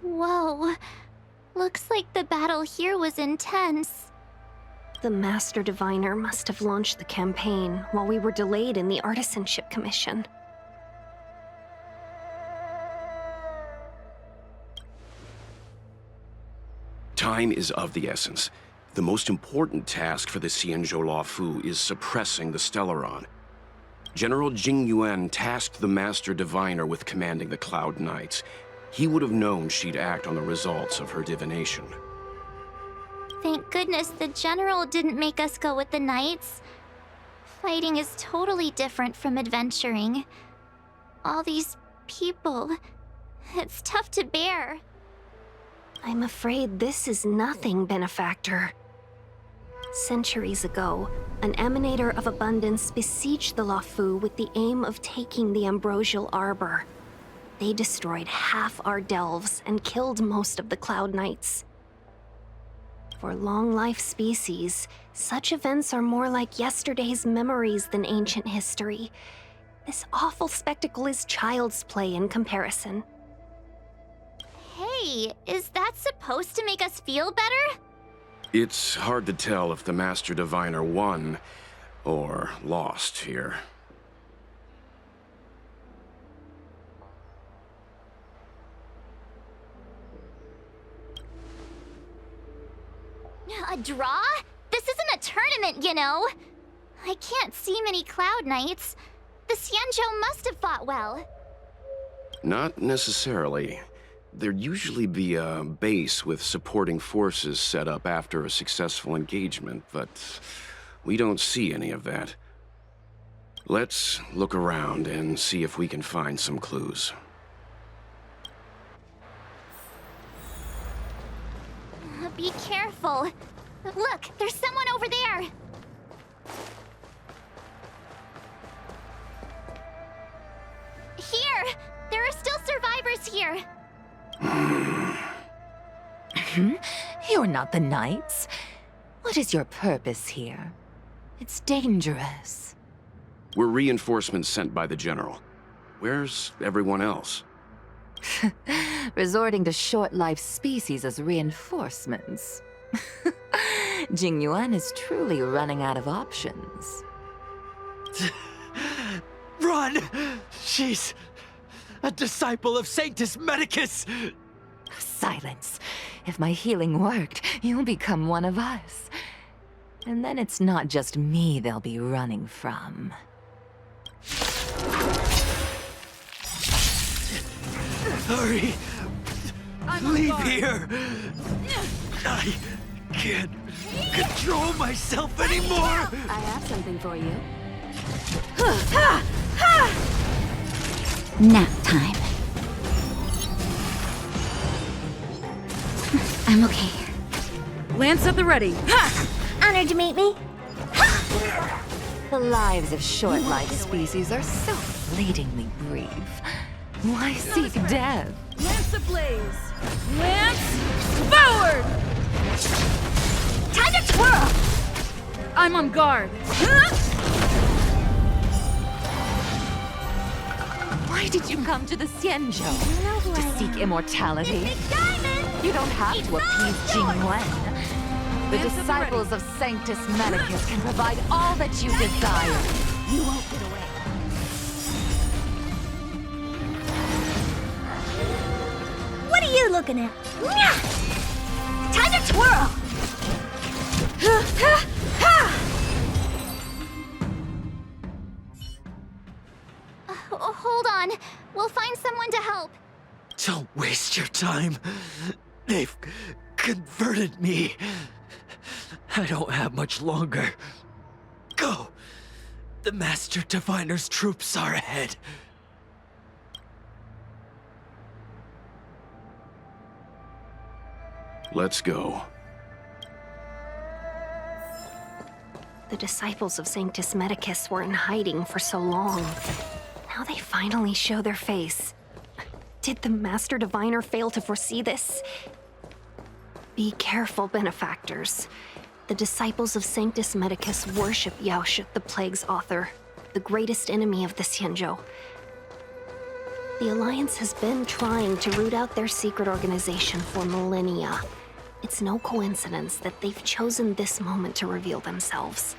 Whoa. Looks like the battle here was intense. The Master Diviner must have launched the campaign while we were delayed in the Artisanship Commission. Time is of the essence. The most important task for the Xianzhou Luofu is suppressing the Stellaron. General Jing Yuan tasked the Master Diviner with commanding the Cloud Knights. He would have known she'd act on the results of her divination. Thank goodness the General didn't make us go with the Knights. Fighting is totally different from adventuring. All these people... it's tough to bear. I'm afraid this is nothing, Benefactor. Centuries ago, an emanator of abundance besieged the Luofu with the aim of taking the Ambrosial Arbor. They destroyed half our delves and killed most of the Cloud Knights. For long-life species, such events are more like yesterday's memories than ancient history. This awful spectacle is child's play in comparison. Hey, is that supposed to make us feel better? It's hard to tell if the Master Diviner won or lost here. A draw? This isn't a tournament, you know. I can't see many Cloud Knights. The Xianzhou must have fought well. Not necessarily. There'd usually be a base with supporting forces set up after a successful engagement, but we don't see any of that. Let's look around and see if we can find some clues. Be careful. Look, there's someone over there. Here! There are still survivors here. You're not the Knights. What is your purpose here? It's dangerous. We're reinforcements sent by the General. Where's everyone else? Resorting to short-life species as reinforcements. Jing Yuan is truly running out of options. Run! She's a disciple of Sanctus Medicus! Silence. If my healing worked, you'll become one of us. And then it's not just me they'll be running from. Hurry! Leave here! I can't control myself anymore! I have something for you. Nap time. I'm okay. Lance at the ready. Honored to meet me. The lives of short-life species are so fleetingly brief. Why seek death? Lance ablaze. Lance forward! Time to twirl! I'm on guard. Why did you come to the Xianzhou? To seek immortality? You don't have to appease Jing Yuan. The disciples of Sanctus Medicus can provide all that you desire. You won't get away. What are you looking at? Time to twirl! Hold on. We'll find someone to help. Don't waste your time. They've converted me. I don't have much longer. Go! The Master Diviner's troops are ahead. Let's go. The disciples of Sanctus Medicus were in hiding for so long. Now they finally show their face. Did the Master Diviner fail to foresee this? Be careful, benefactors. The disciples of Sanctus Medicus worship Yaoshut, the Plague's author, the greatest enemy of the Xianzhou. The Alliance has been trying to root out their secret organization for millennia. It's no coincidence that they've chosen this moment to reveal themselves.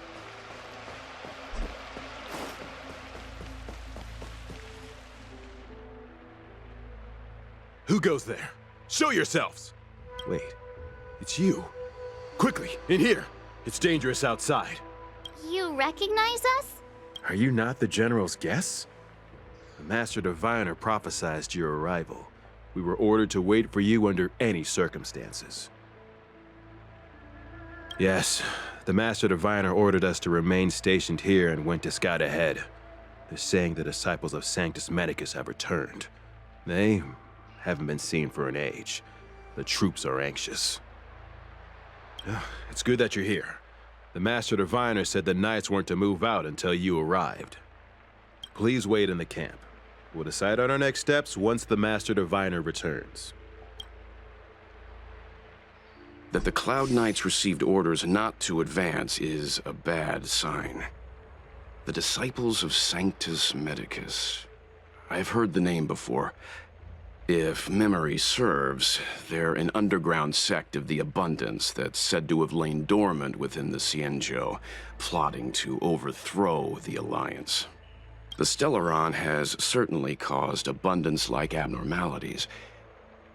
Who goes there? Show yourselves! Wait, it's you. Quickly, in here. It's dangerous outside. You recognize us? Are you not the General's guests? The Master Diviner prophesied your arrival. We were ordered to wait for you under any circumstances. Yes, the Master Diviner ordered us to remain stationed here and went to scout ahead. They're saying the disciples of Sanctus Medicus have returned. They haven't been seen for an age. The troops are anxious. It's good that you're here. The Master Diviner said the Knights weren't to move out until you arrived. Please wait in the camp. We'll decide on our next steps once the Master Diviner returns. That the Cloud Knights received orders not to advance is a bad sign. The Disciples of Sanctus Medicus. I've heard the name before. If memory serves, they're an underground sect of the Abundance that's said to have lain dormant within the Cienjo, plotting to overthrow the Alliance. The Stellaron has certainly caused Abundance-like abnormalities.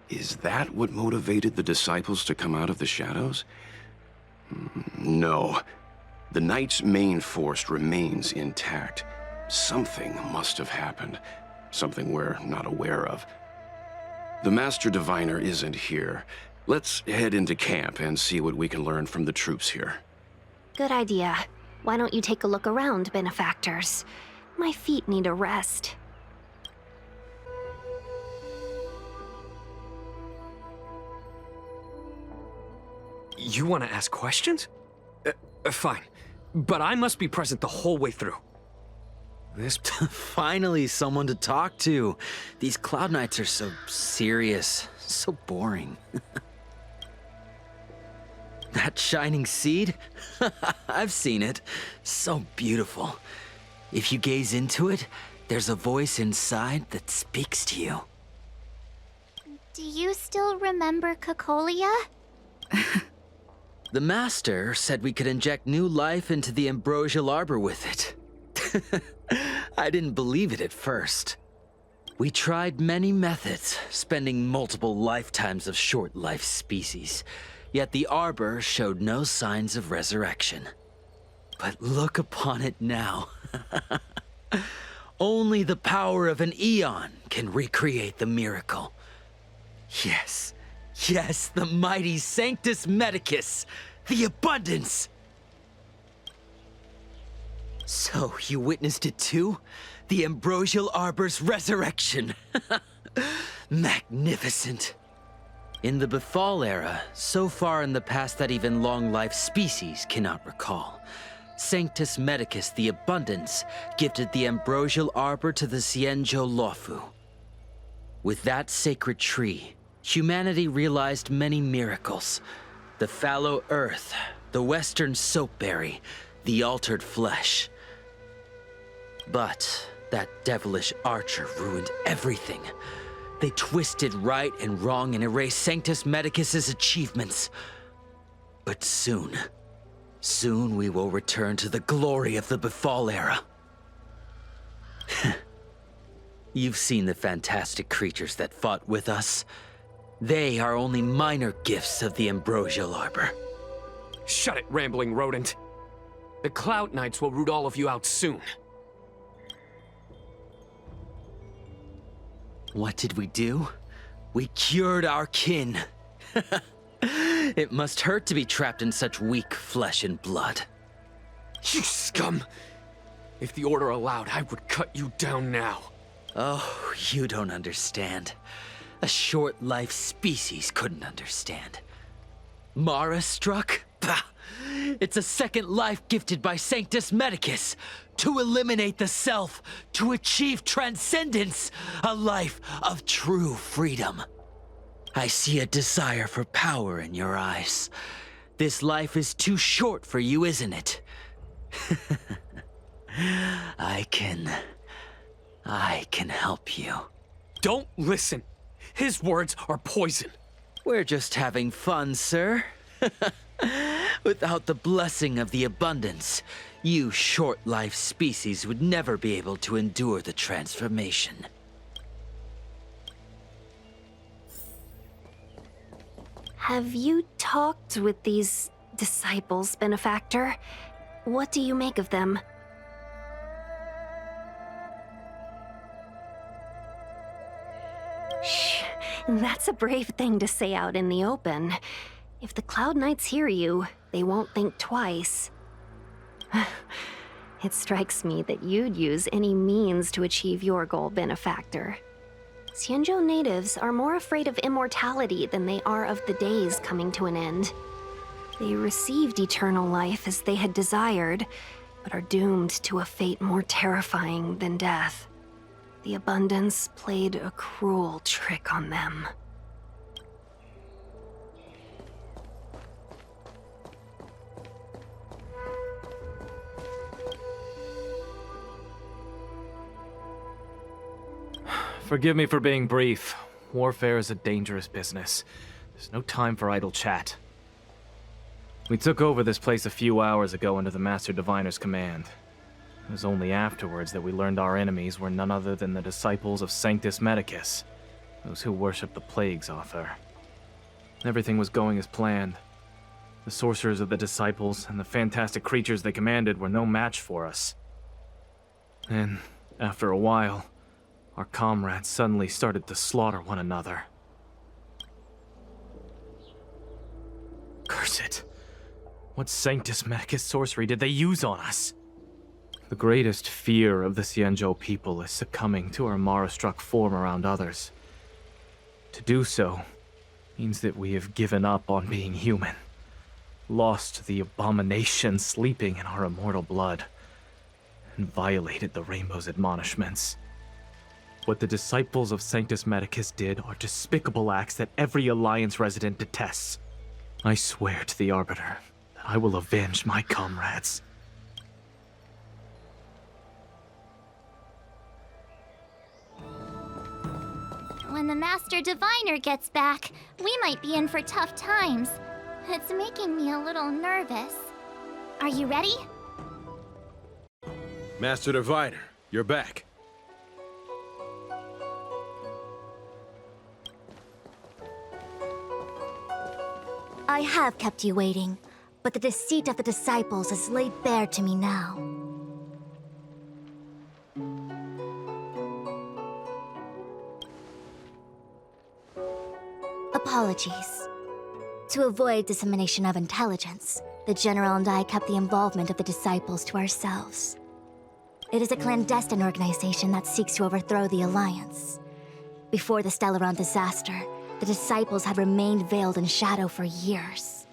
Is that what motivated the Disciples to come out of the shadows? No. The Knight's main force remains intact. Something must have happened. Something we're not aware of. The Master Diviner isn't here. Let's head into camp and see what we can learn from the troops here. Good idea. Why don't you take a look around, benefactors? My feet need a rest. You want to ask questions? Fine. But I must be present the whole way through. Finally, someone to talk to. These Cloud Knights are so serious, so boring. That shining seed? I've seen it. So beautiful. If you gaze into it, there's a voice inside that speaks to you. Do you still remember Cocolia? The Master said we could inject new life into the ambrosial arbor with it. I didn't believe it at first. We tried many methods, spending multiple lifetimes of short-life species, yet the arbor showed no signs of resurrection. But look upon it now. Only the power of an eon can recreate the miracle. Yes, yes, the mighty Sanctus Medicus, the Abundance! So, you witnessed it too? The ambrosial arbor's resurrection! Magnificent! In the Befall era, so far in the past that even long-life species cannot recall, Sanctus Medicus the Abundance gifted the ambrosial arbor to the Cienjo Lofu. With that sacred tree, humanity realized many miracles. The fallow earth, the western soapberry, the altered flesh. But that devilish archer ruined everything. They twisted right and wrong and erased Sanctus Medicus's achievements. But soon we will return to the glory of the Befall era. You've seen the fantastic creatures that fought with us. They are only minor gifts of the ambrosial arbor. Shut it, rambling rodent. The Cloud Knights will root all of you out soon. What did we do? We cured our kin. It must hurt to be trapped in such weak flesh and blood. You scum! If the Order allowed, I would cut you down now. Oh, you don't understand. A short-life species couldn't understand. Mara struck? Bah! It's a second life gifted by Sanctus Medicus to eliminate the self, to achieve transcendence, a life of true freedom. I see a desire for power in your eyes. This life is too short for you, isn't it? I can help you. Don't listen. His words are poison. We're just having fun, sir. Without the blessing of the abundance, you short-life species would never be able to endure the transformation. Have you talked with these disciples, Benefactor? What do you make of them? Shh, that's a brave thing to say out in the open. If the Cloud Knights hear you, they won't think twice. It strikes me that you'd use any means to achieve your goal, Benefactor. Xianzhou natives are more afraid of immortality than they are of the days coming to an end. They received eternal life as they had desired, but are doomed to a fate more terrifying than death. The abundance played a cruel trick on them. Forgive me for being brief. Warfare is a dangerous business. There's no time for idle chat. We took over this place a few hours ago under the Master Diviner's command. It was only afterwards that we learned our enemies were none other than the disciples of Sanctus Medicus, those who worship the plague's author. Everything was going as planned. The sorcerers of the disciples and the fantastic creatures they commanded were no match for us. And after a while, our comrades suddenly started to slaughter one another. Curse it! What Sanctus Medicus sorcery did they use on us? The greatest fear of the Xianzhou people is succumbing to our Mara-struck form around others. To do so means that we have given up on being human, lost the abomination sleeping in our immortal blood, and violated the Rainbow's admonishments. What the disciples of Sanctus Medicus did are despicable acts that every Alliance resident detests. I swear to the Arbiter that I will avenge my comrades. When the Master Diviner gets back, we might be in for tough times. It's making me a little nervous. Are you ready? Master Diviner, you're back. I have kept you waiting, but the deceit of the disciples is laid bare to me now. Apologies. To avoid dissemination of intelligence, the General and I kept the involvement of the disciples to ourselves. It is a clandestine organization that seeks to overthrow the Alliance. Before the Stellaron disaster, the disciples had remained veiled in shadow for years.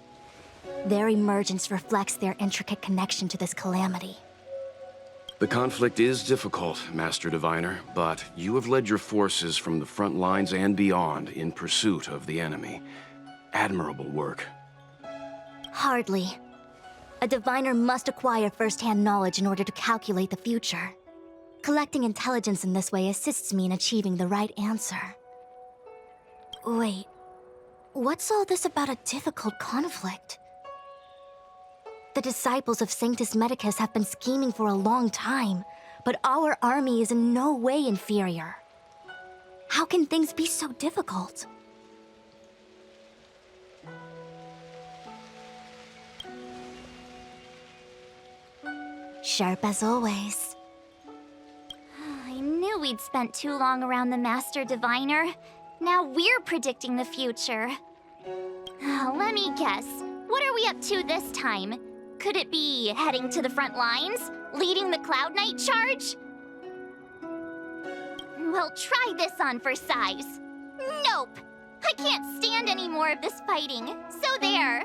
Their emergence reflects their intricate connection to this calamity. The conflict is difficult, Master Diviner, but you have led your forces from the front lines and beyond in pursuit of the enemy. Admirable work. Hardly. A diviner must acquire first-hand knowledge in order to calculate the future. Collecting intelligence in this way assists me in achieving the right answer. Wait, what's all this about a difficult conflict? The disciples of Sanctus Medicus have been scheming for a long time, but our army is in no way inferior. How can things be so difficult? Sharp as always. I knew we'd spent too long around the Master Diviner. Now we're predicting the future. Let me guess. What are we up to this time? Could it be heading to the front lines? Leading the Cloud Knight charge? Well, try this on for size. Nope! I can't stand any more of this fighting. So there.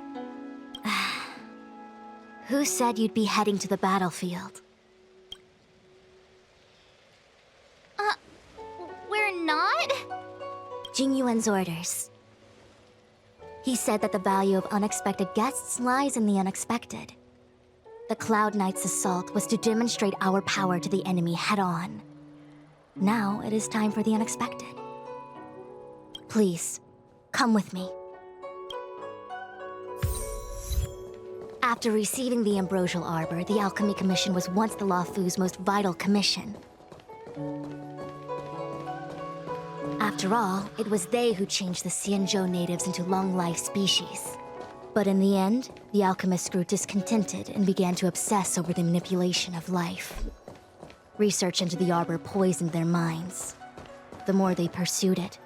Who said you'd be heading to the battlefield? We're not? Jing Yuan's orders. He said that the value of unexpected guests lies in the unexpected. The Cloud Knight's assault was to demonstrate our power to the enemy head-on. Now it is time for the unexpected. Please, come with me. After receiving the Ambrosial Arbor, the Alchemy Commission was once the Luofu's most vital commission. After all, it was they who changed the Xianzhou natives into long-life species. But in the end, the alchemists grew discontented and began to obsess over the manipulation of life. Research into the Arbor poisoned their minds. The more they pursued it.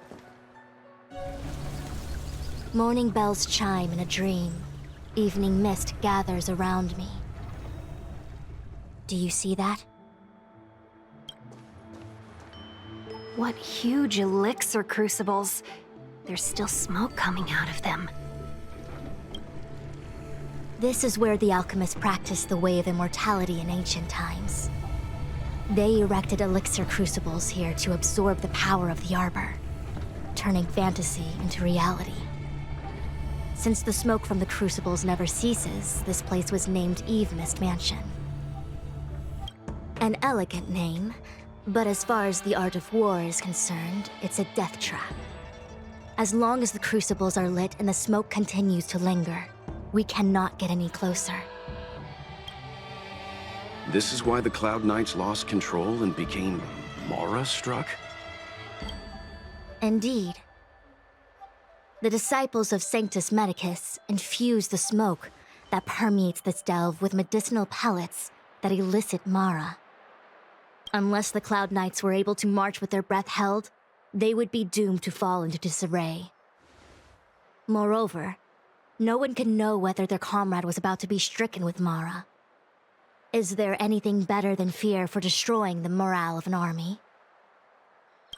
Morning bells chime in a dream. Evening mist gathers around me. Do you see that? What huge elixir crucibles. There's still smoke coming out of them. This is where the alchemists practiced the way of immortality in ancient times. They erected elixir crucibles here to absorb the power of the Arbor, turning fantasy into reality. Since the smoke from the crucibles never ceases, this place was named Eve Mist Mansion. An elegant name, but as far as the art of war is concerned, it's a death trap. As long as the crucibles are lit and the smoke continues to linger, we cannot get any closer. This is why the Cloud Knights lost control and became Mara-struck? Indeed. The disciples of Sanctus Medicus infuse the smoke that permeates this delve with medicinal pellets that elicit Mara. Unless the Cloud Knights were able to march with their breath held, they would be doomed to fall into disarray. Moreover, no one could know whether their comrade was about to be stricken with Mara. Is there anything better than fear for destroying the morale of an army?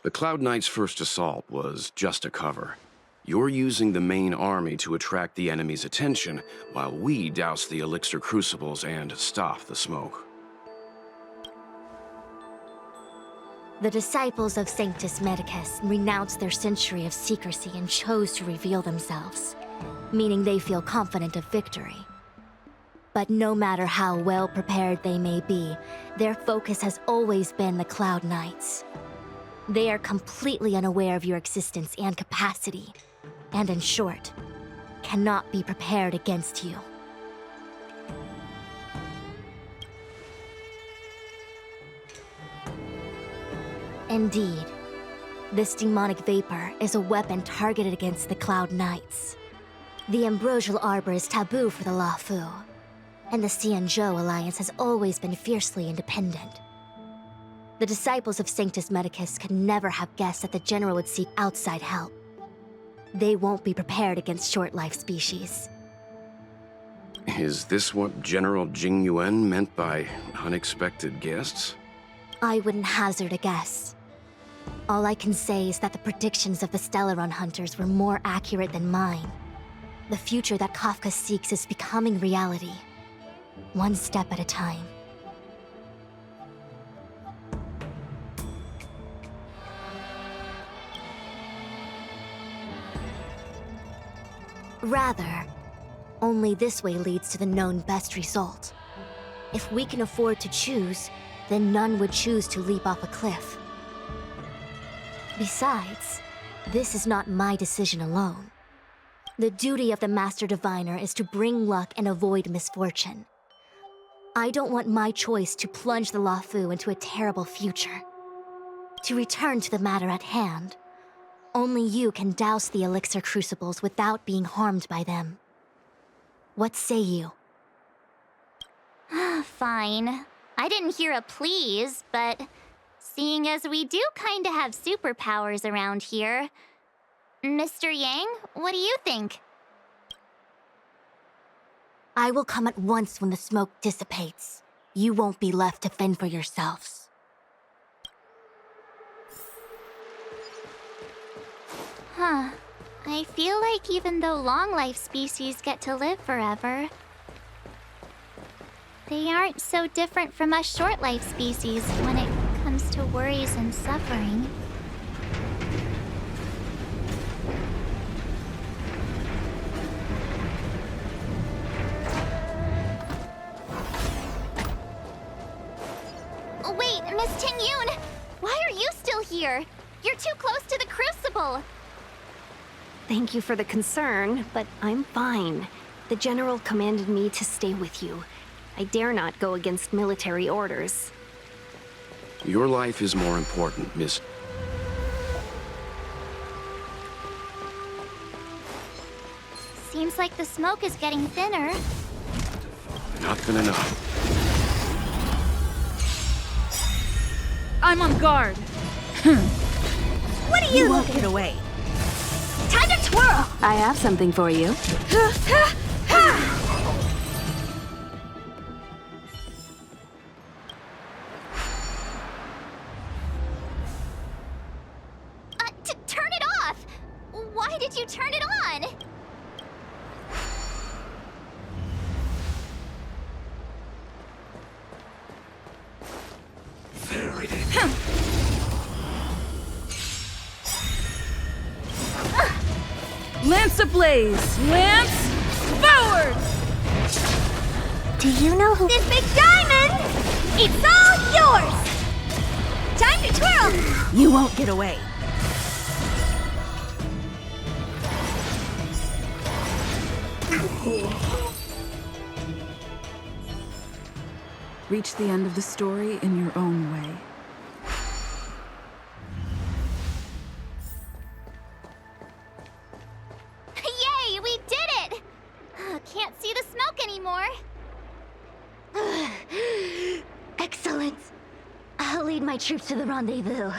The Cloud Knights' first assault was just a cover. You're using the main army to attract the enemy's attention, while we douse the elixir crucibles and stop the smoke. The disciples of Sanctus Medicus renounced their century of secrecy and chose to reveal themselves, meaning they feel confident of victory. But no matter how well prepared they may be, their focus has always been the Cloud Knights. They are completely unaware of your existence and capacity, and in short, cannot be prepared against you. Indeed, this demonic vapor is a weapon targeted against the Cloud Knights. The Ambrosial Arbor is taboo for the Luofu, and the Xianzhou alliance has always been fiercely independent. The disciples of Sanctus Medicus could never have guessed that the General would seek outside help. They won't be prepared against short-life species. Is this what General Jing Yuan meant by unexpected guests? I wouldn't hazard a guess. All I can say is that the predictions of the Stellaron hunters were more accurate than mine. The future that Kafka seeks is becoming reality, one step at a time. Rather, only this way leads to the known best result. If we can afford to choose, then none would choose to leap off a cliff. Besides, this is not my decision alone. The duty of the Master Diviner is to bring luck and avoid misfortune. I don't want my choice to plunge the Luofu into a terrible future. To return to the matter at hand, only you can douse the elixir crucibles without being harmed by them. What say you? Fine. I didn't hear a please, but seeing as we do kinda have superpowers around here, Mr. Yang, what do you think? I will come at once when the smoke dissipates. You won't be left to fend for yourselves. Huh. I feel like even though long-life species get to live forever, they aren't so different from us short-life species when it comes to worries and suffering. Wait, Miss Ting Yun! Why are you still here? You're too close to the crucible! Thank you for the concern, but I'm fine. The General commanded me to stay with you. I dare not go against military orders. Your life is more important, Miss. Seems like the smoke is getting thinner. Not thin enough. I'm on guard. What are you won't get away. Time to twirl! I have something for you. Turn it off! Why did you turn it on? Lance ablaze! Lance forward! Do you know who— This big diamond! It's all yours! Time to twirl! You won't get away. Reach the end of the story in your own way. Yay, we did it! Can't see the smoke anymore. Excellent. I'll lead my troops to the rendezvous.